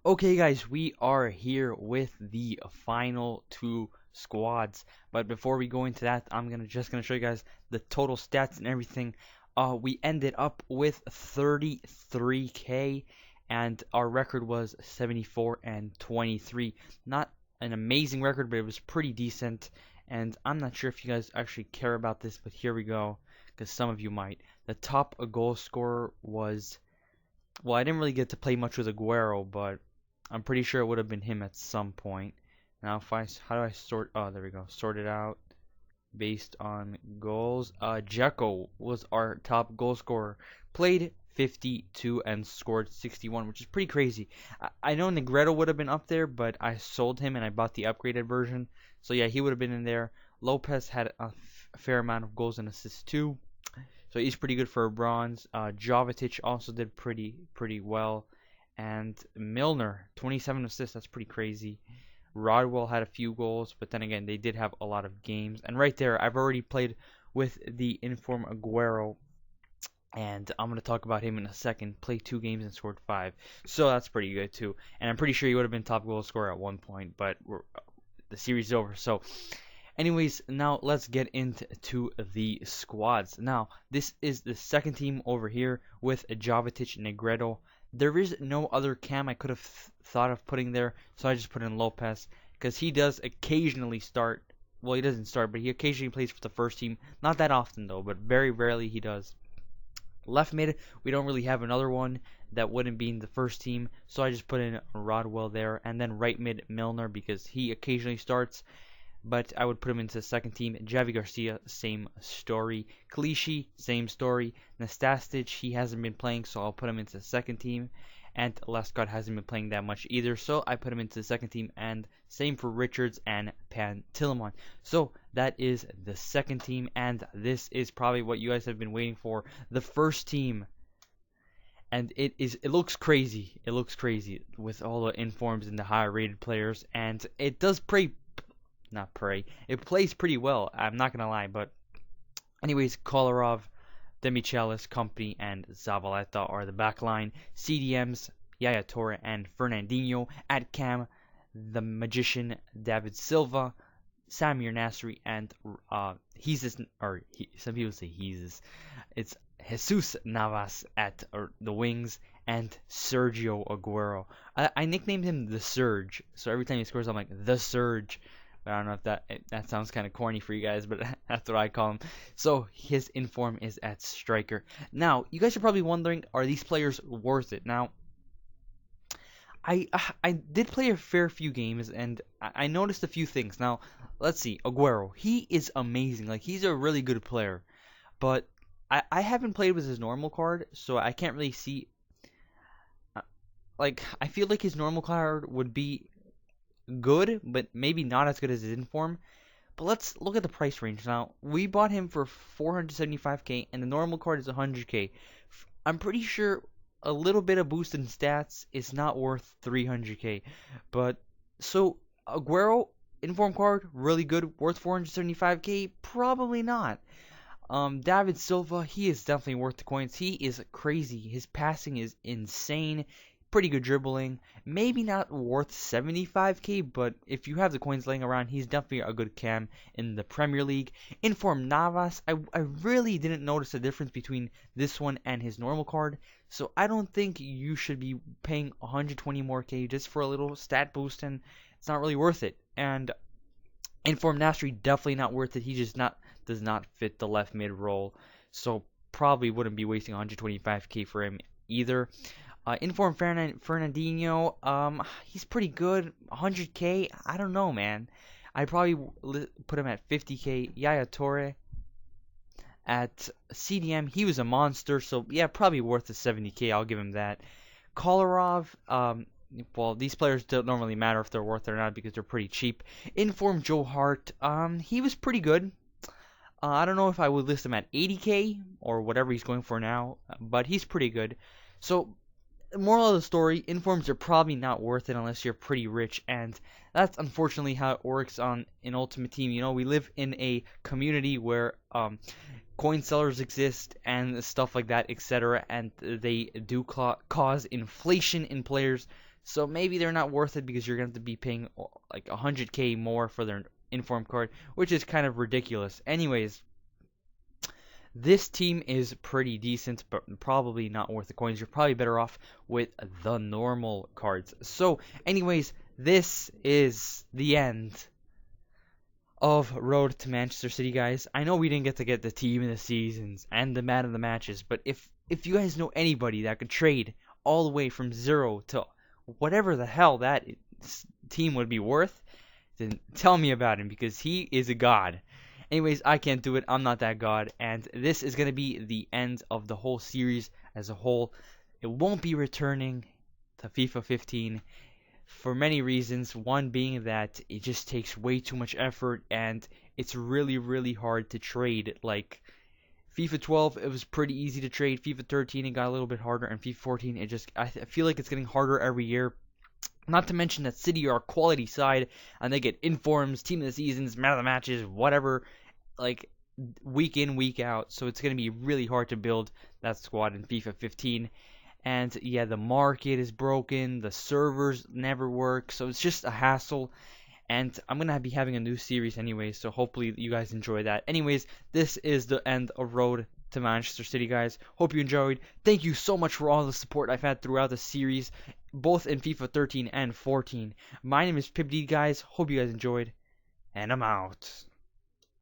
Okay, guys, we are here with the final two squads. But before we go into that, I'm just gonna show you guys the total stats and everything. We ended up with 33k, and our record was 74 and 23. Not an amazing record, but it was pretty decent. And I'm not sure if you guys actually care about this, but here we go, because some of you might. The top goal scorer was, well, I didn't really get to play much with Aguero, but I'm pretty sure it would have been him at some point. Now, if I, how do I sort? Oh, there we go. Sort it out based on goals. Dzeko was our top goal scorer. Played 52 and scored 61, which is pretty crazy. I know Negredo would have been up there, but I sold him and I bought the upgraded version. So yeah, he would have been in there. Lopez had a fair amount of goals and assists too. So he's pretty good for a bronze. Jovetic also did pretty well. And Milner, 27 assists. That's pretty crazy. Rodwell had a few goals, but then again, they did have a lot of games. And right there, I've already played with the inform Aguero, and I'm going to talk about him in a second. Played 2 games and scored 5. So that's pretty good too. And I'm pretty sure he would have been top goal scorer at one point, but the series is over. So anyways, now let's get into the squads. Now, this is the second team over here with Jovetic and Negredo. There is no other cam I could have thought of putting there, so I just put in Lopez because he does occasionally start. Well, he doesn't start, but he occasionally plays for the first team. Not that often though, but very rarely he does. Left mid, we don't really have another one that wouldn't be in the first team, so I just put in Rodwell there, and then right mid Milner because he occasionally starts, but I would put him into the second team. Javi Garcia, same story. Clichy, same story. Nastastic, he hasn't been playing, so I'll put him into the second team. And Lescott hasn't been playing that much either, so I put him into the second team. And same for Richards and Pantilimon. So that is the second team, and this is probably what you guys have been waiting for. The first team. And it looks crazy. It looks crazy with all the informs and the higher rated players, and it does pray not pray. It plays pretty well, I'm not gonna lie, but anyways, Kolarov, Demichelis, Company, and Zavaleta are the back line. CDMs, Yaya Torre and Fernandinho. At Cam, the Magician, David Silva, Samir Nasri, and some people say Jesus. It's Jesus Navas at the wings, and Sergio Aguero. I nicknamed him the Surge, so every time he scores, I'm like the Surge. I don't know if that sounds kind of corny for you guys, but that's what I call him. So his inform is at striker. Now, you guys are probably wondering, are these players worth it? Now, I did play a fair few games, and I noticed a few things. Now, let's see. Aguero, he is amazing. Like, he's a really good player, but I haven't played with his normal card, so I can't really see. uh, Like, I feel like his normal card would be good, but maybe not as good as his inform. But let's look at the price range. Now, we bought him for 475k, and the normal card is 100k. I'm pretty sure a little bit of boost in stats is not worth 300k. But, so, Aguero, inform card, really good, worth 475k? Probably not. David Silva, he is definitely worth the coins. He is crazy. His passing is insane. Pretty good dribbling. Maybe not worth 75k, but if you have the coins laying around, he's definitely a good cam in the Premier League. Inform Navas, I really didn't notice the difference between this one and his normal card, so I don't think you should be paying 120 more k just for a little stat boost, and it's not really worth it. And Inform Nasri, definitely not worth it. He just not does not fit the left mid role, so probably wouldn't be wasting 125k for him either. Inform Fernandinho, he's pretty good. 100k, I don't know, man. I'd probably put him at 50k. Yaya Torre at CDM, he was a monster, so yeah, probably worth the 70k. I'll give him that. Kolarov, well, these players don't normally matter if they're worth it or not because they're pretty cheap. Inform Joe Hart, he was pretty good. I don't know if I would list him at 80k or whatever he's going for now, but he's pretty good. So moral of the story, informs are probably not worth it unless you're pretty rich, and that's unfortunately how it works on an Ultimate Team. You know, we live in a community where coin sellers exist and stuff like that, etc., and they do cause inflation in players. So maybe they're not worth it because you're going to have to be paying like 100k more for their inform card, which is kind of ridiculous. Anyways, this team is pretty decent, but probably not worth the coins. You're probably better off with the normal cards. So, anyways, this is the end of Road to Manchester City, guys. I know we didn't get the team of the seasons and the man of the matches, but if you guys know anybody that could trade all the way from 0 to whatever the hell that team would be worth, then tell me about him because he is a god. Anyways, I can't do it. I'm not that god, and this is gonna be the end of the whole series as a whole. It won't be returning to FIFA 15 for many reasons. One being that it just takes way too much effort and it's really, really hard to trade. Like FIFA 12, it was pretty easy to trade. FIFA 13, it got a little bit harder, and FIFA 14, I feel like it's getting harder every year. Not to mention that City are a quality side, and they get informs, team of the seasons, man of the matches, whatever, like week in, week out. So it's going to be really hard to build that squad in FIFA 15. And yeah, the market is broken, the servers never work, so it's just a hassle. And I'm going to be having a new series anyway, so hopefully you guys enjoy that. Anyways, this is the end of Road to Manchester City, guys. Hope you enjoyed. Thank you so much for all the support I've had throughout the series, both in FIFA 13 and 14. My name is PipD, guys. Hope you guys enjoyed, and I'm out.